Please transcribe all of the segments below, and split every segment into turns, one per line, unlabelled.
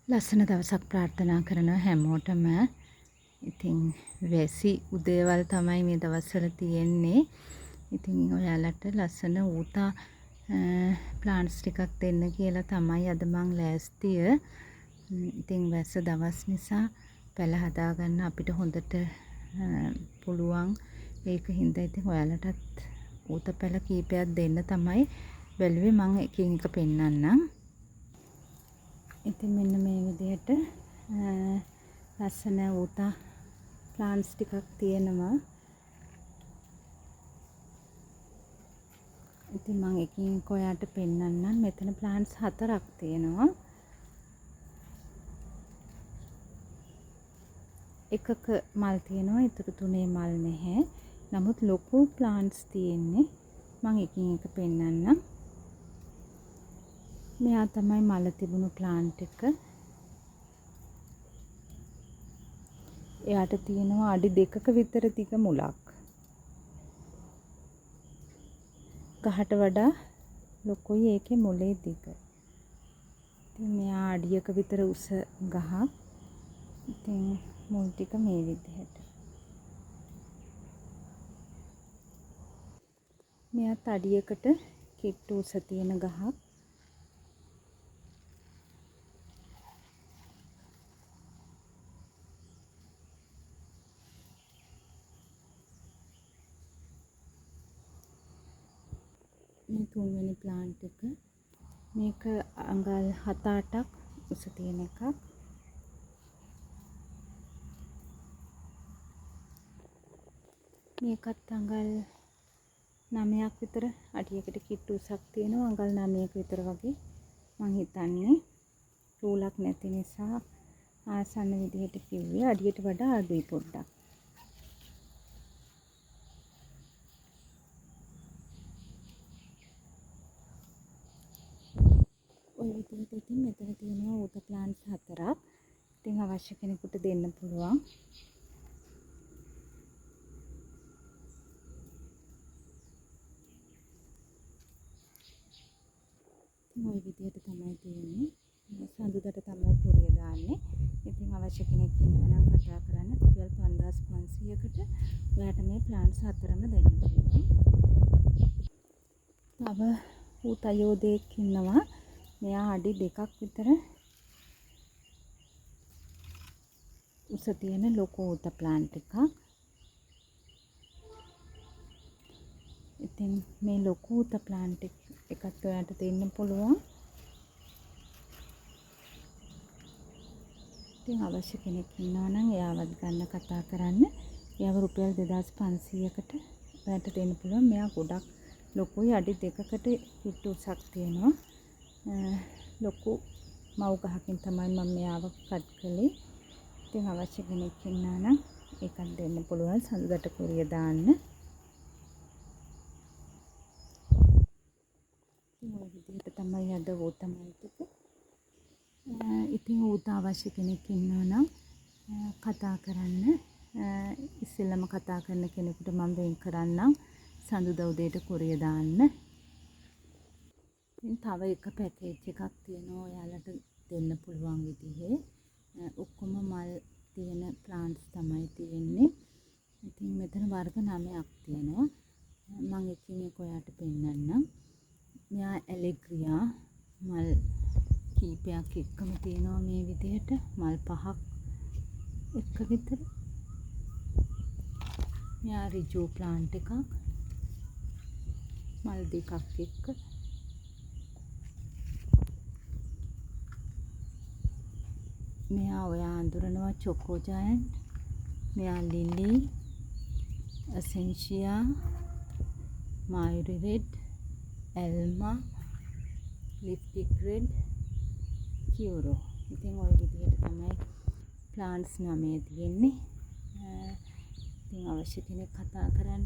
ලස්සන දවසක් ප්‍රාර්ථනා කරනවා හැමෝටම. ඉතින් වැසි උදේවල් තමයි මේ දවස්වල තියෙන්නේ. ඉතින් ඔයාලට ලස්සන ඌතා ප්ලාන්ට්ස් ටිකක් දෙන්න කියලා තමයි අද මං ලෑස්තිය. ඉතින් වැස්ස දවස් නිසා පැල හදාගන්න අපිට හොඳට පුළුවන්. ඒක හින්දා ඉතින් ඔයාලටත් ඌත පැල කීපයක් දෙන්න තමයි බැලුවේ. මං එකින් එක පෙන්නන්නම්. ඉතින් මෙන්න මේ විදිහට ලස්සන ඌතා ප්ලාන්ට්ස් ටිකක් තියෙනවා. ඉතින් මම එකින් එක ඔයාලට පෙන්නන්නම්. මෙතන ප්ලාන්ට්ස් 4ක් තියෙනවා. එකක මල් තියෙනවා, ඊටු තුනේ මල් නැහැ. නමුත් ලොකු ප්ලාන්ට්ස් තියෙන්නේ. මම එකින් එක පෙන්නන්නම්. මෙයා තමයි මල තිබුණු ප්ලාන්ට් එක. එයාට තියෙනවා අඩි 2ක විතර දිග මුලක්. ගහට වඩා ලොකුයි ඒකේ මුලේ දිග. ඉතින් මෙයා අඩියක විතර උස ගහක්. ඉතින් මුල් ටික මේ විදිහට. මෙයාත් අඩියකට කිට්ටු උස තියෙන ගහක්. මේ තුන්වෙනි ප්ලාන්ට් එක. මේක අඟල් 7-8ක් උස තියෙන එකක්. මේකත් අඟල් 9ක් විතර අඩියකට කිට්ටු උසක් තියෙනවා. අඟල් 9ක විතර වගේ මං හිතන්නේ. රූලක් නැති නිසා ආසන්න විදිහට කිව්වේ. අඩියට වඩා අඩුයි පොඩ්ඩක්. ඔය විදිහට ඉතින් මෙතන තියෙනවා ඌත ප්ලාන්ට්ස් 4ක්. ඉතින් අවශ්‍ය කෙනෙකුට දෙන්න පුළුවන්. ඔය විදිහට තමයි තියෙන්නේ. සඳුදට තමයි පුරිය දාන්නේ. ඉතින් අවශ්‍ය කෙනෙක් ඉන්නවා නම් කතා කරන්න. රුපියල් 5500කට ඔයාට මේ ප්ලාන්ට්ස් 4ම දෙන්න පුළුවන්. තව ඌතයෝ දෙකක් ඉන්නවා. මෙයා අඩි 2ක් විතර උස තියෙන ලොකු ඌත ප්ලාන්ට් එකක්. ඉතින් මේ ලොකු ඌත ප්ලාන්ට් එකත් ඔයාට දෙන්න පුළුවන්. ඉතින් අවශ්‍ය කෙනෙක් ඉන්නවා නම් එයාවත් ගන්න කතා කරන්න. එයාව රුපියල් 2500කට ඔයාට දෙන්න පුළුවන්. මෙයා ගොඩක් ලොකුයි. අඩි 2කට කිට්ටු උසක් තියෙනවා. ලොකු මව් ගහකින් තමයි මම මෙයාව කට් කළේ. ඉතින් අවශ්‍ය කෙනෙක් ඉන්නවා නම් ඒකත් දෙන්න පුළුවන්. සඳුදට කුරිය දාන්න. ඔය විදිහට තමයි අද ඌතා මල් ටික. ඉතින් ඌතා අවශ්‍ය කෙනෙක් ඉන්නවා නම් කතා කරන්න. ඉස්සෙල්ලම කතා කරන කෙනෙකුට මම වෙන් කරන්නම්. සඳුදා උදේට කුරිය දාන්න. ඉතින් තව එක පැකේජ් එකක් තියෙනවා ඔයාලට දෙන්න පුළුවන් විදිහේ. ඔක්කොම මල් තියෙන ප්ලාන්ට්ස් තමයි තියෙන්නේ. ඉතින් මෙතන වර්ග 9ක් තියෙනවා. මම එකින් එක ඔයාට පෙන්නන්නම්. මෙයා ඇලෙග්‍රියා මල් කීපයක් එක්කම තියෙනවා මේ විදිහට. මල් 5ක් එක විතර. මෙයා රිජූ ප්ලාන්ට් එකක්. මල් 2ක් එක්ක. මෙයා ඔයා අඳුරනවා චොකෝ ජයන්ට්. මෙයා ලිලි, අසෙන්ෂියා, මයුරි රෙඩ්, එල්මා, ලිප්ටික් රෙඩ්, කියුරෝ. ඉතින් ওই විදිහට තමයි ප්ලාන්ට්ස් 9 තියෙන්නේ. ඉතින් අවශ්‍ය කෙනෙක් කතා කරන්න.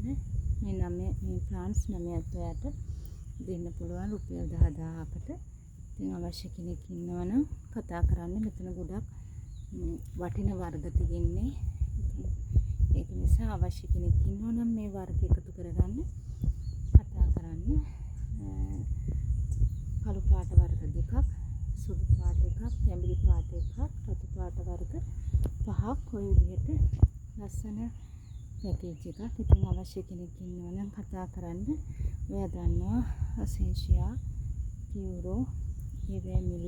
මේ ප්ලාන්ට්ස් 9ත් ඔයාට දෙන්න පුළුවන් රුපියල් 10000කට. ඉතින් අවශ්‍ය කෙනෙක් ඉන්නවා නම් කතා කරන්න. මෙතන ගොඩක් වටින වර්ග තියෙන්නේ. ඉතින් ඒක නිසා අවශ්‍ය කෙනෙක් ඉන්නවා නම් මේ වර්ග එකතු කරගන්න කතා කරන්න. කළු පාට වර්ග දෙකක්, සුදු පාට එකක්, තැඹිලි පාට පාට එකක්, රතු පාට වර්ග 5ක් ඔය විදිහට ලස්සන පැකේජ් එකක්. ඉතින් අවශ්‍ය කෙනෙක් ඉන්නවා නම් කතා කරන්න. ඔයා දන්නවා අසෙන්ෂියා පියුරෝ ඒවැ මිල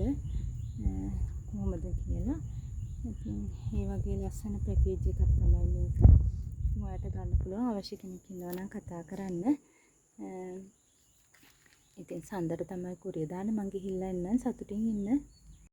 කොහොමද කියලා. ඉතින් මේ වගේ ලස්සන පැකේජ් එකක් තමයි මේක. ඉතින් ඔයාලට ගන්න පුළුවන් අවශ්‍ය කෙනෙක් ඉන්නවා නම් කතා කරන්න. ඉතින් සඳර තමයි කුරිය දාන්න. මං ගිහිල්ලා එන්න සතුටින් ඉන්න.